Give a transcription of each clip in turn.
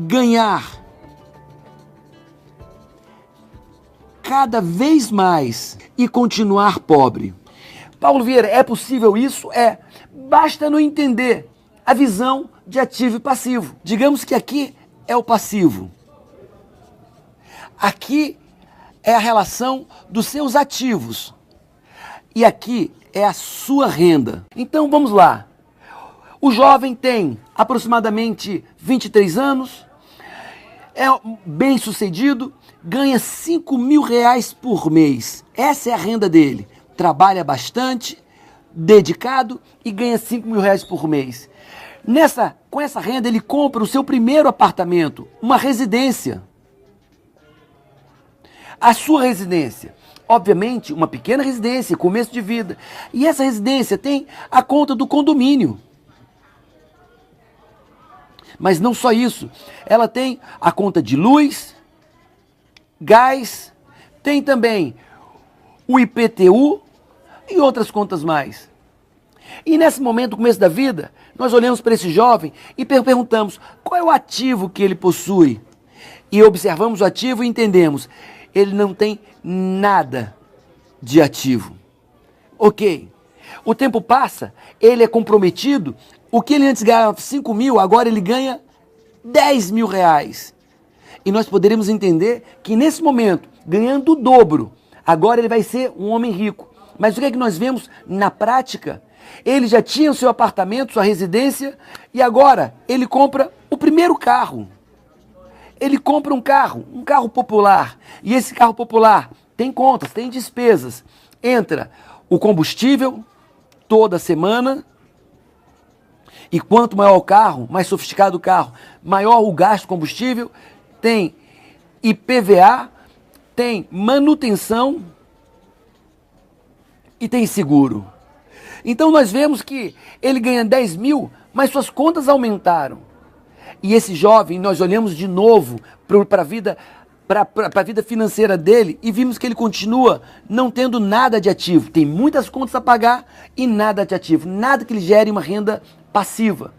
ganhar cada vez mais e continuar pobre? Paulo Vieira, é possível isso? É. Basta não entender a visão de ativo e passivo. Digamos que aqui é o passivo. Aqui é a relação dos seus ativos. E aqui é a sua renda. Então vamos lá. O jovem tem aproximadamente 23 anos, é bem sucedido, ganha 5 mil reais por mês. Essa é a renda dele. Trabalha bastante, dedicado e ganha 5 mil reais por mês. Com essa renda ele compra o seu primeiro apartamento, uma residência. A sua residência, obviamente uma pequena residência, começo de vida. E essa residência tem a conta do condomínio. Mas não só isso, ela tem a conta de luz, gás, tem também o IPTU e outras contas mais. E nesse momento, no começo da vida, nós olhamos para esse jovem e perguntamos qual é o ativo que ele possui. E observamos o ativo e entendemos, ele não tem nada de ativo. Ok, o tempo passa, ele é comprometido, o que ele antes ganhava 5 mil, agora ele ganha 10 mil reais. E nós poderemos entender que nesse momento, ganhando o dobro, agora ele vai ser um homem rico. Mas o que é que nós vemos na prática? Ele já tinha o seu apartamento, sua residência, e agora ele compra o primeiro carro. Ele compra um carro popular. E esse carro popular tem contas, tem despesas. Entra o combustível toda semana. E quanto maior o carro, mais sofisticado o carro, maior o gasto de combustível. Tem IPVA, tem manutenção e tem seguro. Então nós vemos que ele ganha 10 mil, mas suas contas aumentaram. E esse jovem, nós olhamos de novo para a vida financeira dele e vimos que ele continua não tendo nada de ativo. Tem muitas contas a pagar e nada de ativo, nada que lhe gere uma renda passiva.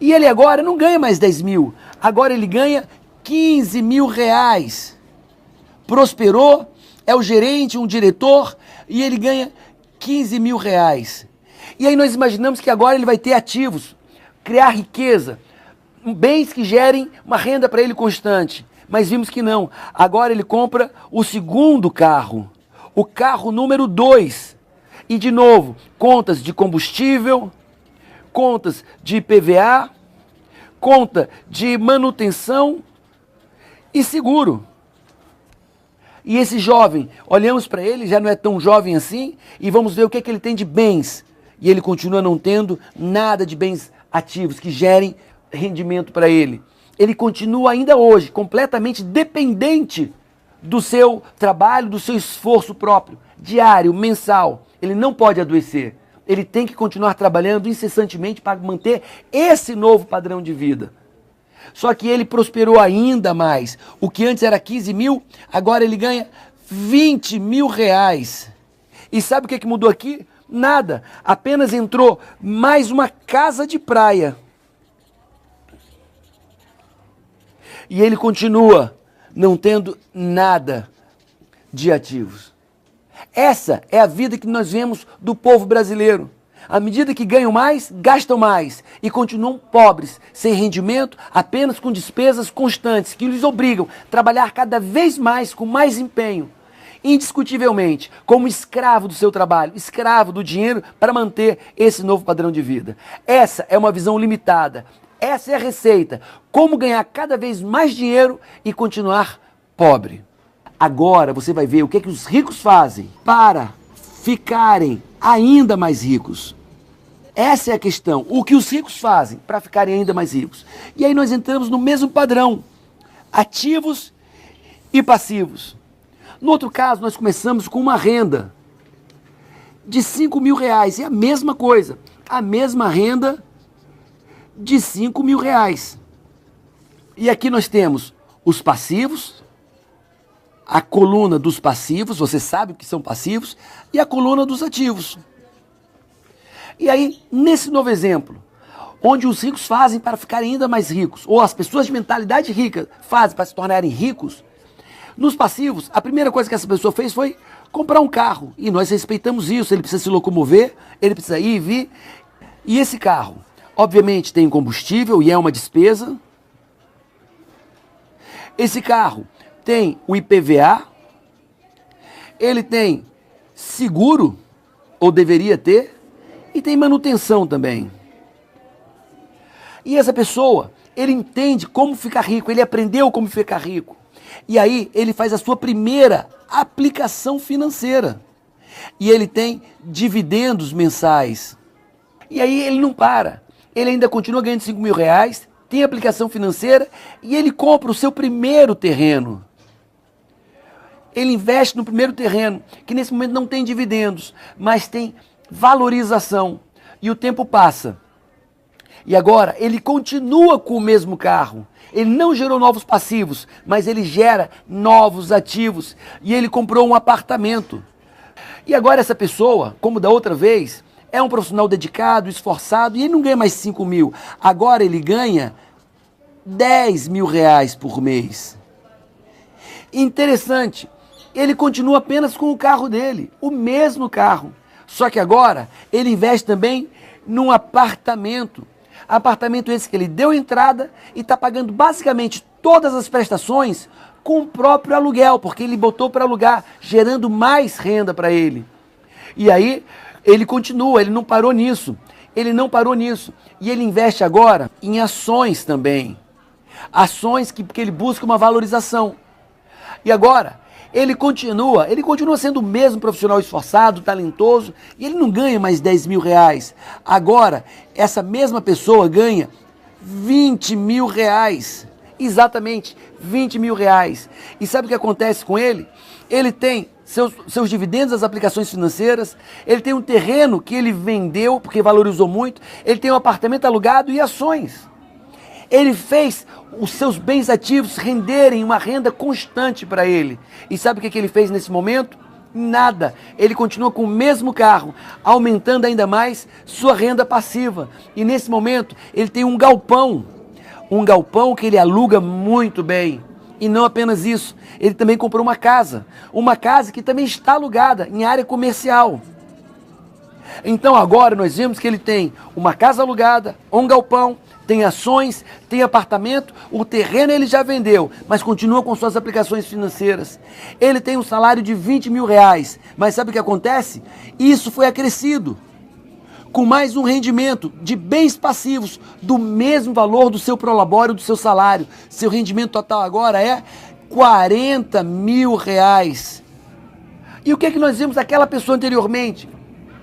E ele agora não ganha mais 10 mil, agora ele ganha 15 mil reais. Prosperou, é o gerente, um diretor, e ele ganha 15 mil reais. E aí nós imaginamos que agora ele vai ter ativos, criar riqueza, bens que gerem uma renda para ele constante. Mas vimos que não. Agora ele compra o segundo carro, o carro número 2. E de novo, contas de combustível, contas de IPVA, conta de manutenção e seguro. E esse jovem, olhamos para ele, já não é tão jovem assim, e vamos ver o que é que ele tem de bens. E ele continua não tendo nada de bens ativos que gerem rendimento para ele. Ele continua ainda hoje completamente dependente do seu trabalho, do seu esforço próprio, diário, mensal. Ele não pode adoecer. Ele tem que continuar trabalhando incessantemente para manter esse novo padrão de vida. Só que ele prosperou ainda mais. O que antes era 15 mil, agora ele ganha 20 mil reais. E sabe o que mudou aqui? Nada. Apenas entrou mais uma casa de praia. E ele continua não tendo nada de ativos. Essa é a vida que nós vemos do povo brasileiro. À medida que ganham mais, gastam mais e continuam pobres, sem rendimento, apenas com despesas constantes que lhes obrigam a trabalhar cada vez mais com mais empenho, indiscutivelmente, como escravo do seu trabalho, escravo do dinheiro para manter esse novo padrão de vida. Essa é uma visão limitada. Essa é a receita. Como ganhar cada vez mais dinheiro e continuar pobre. Agora você vai ver o que é que os ricos fazem para ficarem ainda mais ricos. Essa é a questão. O que os ricos fazem para ficarem ainda mais ricos. E aí nós entramos no mesmo padrão. Ativos e passivos. No outro caso, nós começamos com uma renda de 5 mil reais. É a mesma coisa. A mesma renda de 5 mil reais. E aqui nós temos os passivos, a coluna dos passivos, você sabe o que são passivos, e a coluna dos ativos. E aí, nesse novo exemplo, onde os ricos fazem para ficarem ainda mais ricos, ou as pessoas de mentalidade rica fazem para se tornarem ricos, nos passivos, a primeira coisa que essa pessoa fez foi comprar um carro. E nós respeitamos isso, ele precisa se locomover, ele precisa ir e vir. E esse carro, obviamente, tem combustível e é uma despesa. Esse carro tem o IPVA, ele tem seguro, ou deveria ter, e tem manutenção também. E essa pessoa, ele entende como ficar rico, ele aprendeu como ficar rico. E aí ele faz a sua primeira aplicação financeira. E ele tem dividendos mensais. E aí ele não para. Ele ainda continua ganhando 5 mil reais, tem aplicação financeira e ele compra o seu primeiro terreno. Ele investe no primeiro terreno, que nesse momento não tem dividendos, mas tem valorização. E o tempo passa. E agora ele continua com o mesmo carro. Ele não gerou novos passivos, mas ele gera novos ativos. E ele comprou um apartamento. E agora essa pessoa, como da outra vez, é um profissional dedicado, esforçado, e ele não ganha mais 5 mil. Agora ele ganha 10 mil reais por mês. Interessante, ele continua apenas com o carro dele, o mesmo carro. Só que agora ele investe também num apartamento. Apartamento esse que ele deu entrada e está pagando basicamente todas as prestações com o próprio aluguel, porque ele botou para alugar, gerando mais renda para ele. E aí ele continua, ele não parou nisso. Ele não parou nisso. E ele investe agora em ações também. Ações que ele busca uma valorização. E agora ele continua sendo o mesmo profissional esforçado, talentoso, e ele não ganha mais 10 mil reais. Agora, essa mesma pessoa ganha 20 mil reais. Exatamente, 20 mil reais. E sabe o que acontece com ele? Ele tem seus dividendos das aplicações financeiras, ele tem um terreno que ele vendeu porque valorizou muito, ele tem um apartamento alugado e ações. Ele fez os seus bens ativos renderem uma renda constante para ele. E sabe o que ele fez nesse momento? Nada. Ele continua com o mesmo carro, aumentando ainda mais sua renda passiva. E nesse momento ele tem um galpão que ele aluga muito bem. E não apenas isso, ele também comprou uma casa que também está alugada em área comercial. Então agora nós vemos que ele tem uma casa alugada, um galpão, tem ações, tem apartamento, o terreno ele já vendeu, mas continua com suas aplicações financeiras. Ele tem um salário de 20 mil reais, mas sabe o que acontece? Isso foi acrescido com mais um rendimento de bens passivos do mesmo valor do seu prolabore, do seu salário. Seu rendimento total agora é 40 mil reais. E o que é que nós vimos daquela pessoa anteriormente?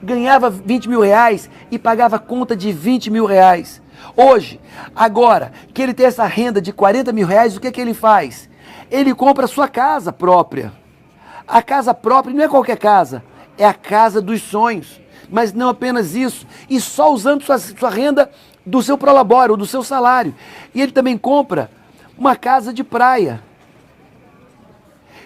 Ganhava 20 mil reais e pagava conta de 20 mil reais. Hoje, agora que ele tem essa renda de 40 mil reais, o que é que ele faz? Ele compra a sua casa própria. A casa própria não é qualquer casa, é a casa dos sonhos. Mas não apenas isso, e só usando sua renda do seu prolabore, ou do seu salário. E ele também compra uma casa de praia.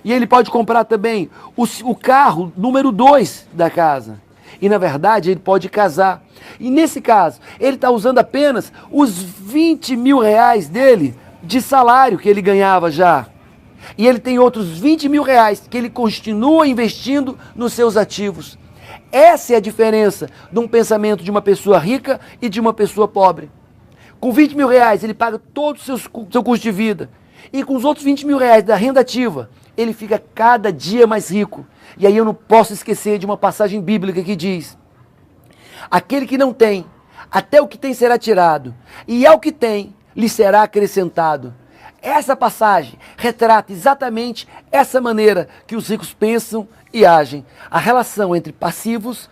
E ele pode comprar também o carro número 2 da casa. E na verdade ele pode casar. E nesse caso, ele está usando apenas os 20 mil reais dele de salário que ele ganhava já. E ele tem outros 20 mil reais que ele continua investindo nos seus ativos. Essa é a diferença de um pensamento de uma pessoa rica e de uma pessoa pobre. Com 20 mil reais ele paga todo o seu custo de vida. E com os outros 20 mil reais da renda ativa, ele fica cada dia mais rico. E aí eu não posso esquecer de uma passagem bíblica que diz: aquele que não tem, até o que tem será tirado, e ao que tem, lhe será acrescentado. Essa passagem retrata exatamente essa maneira que os ricos pensam e agem, a relação entre passivos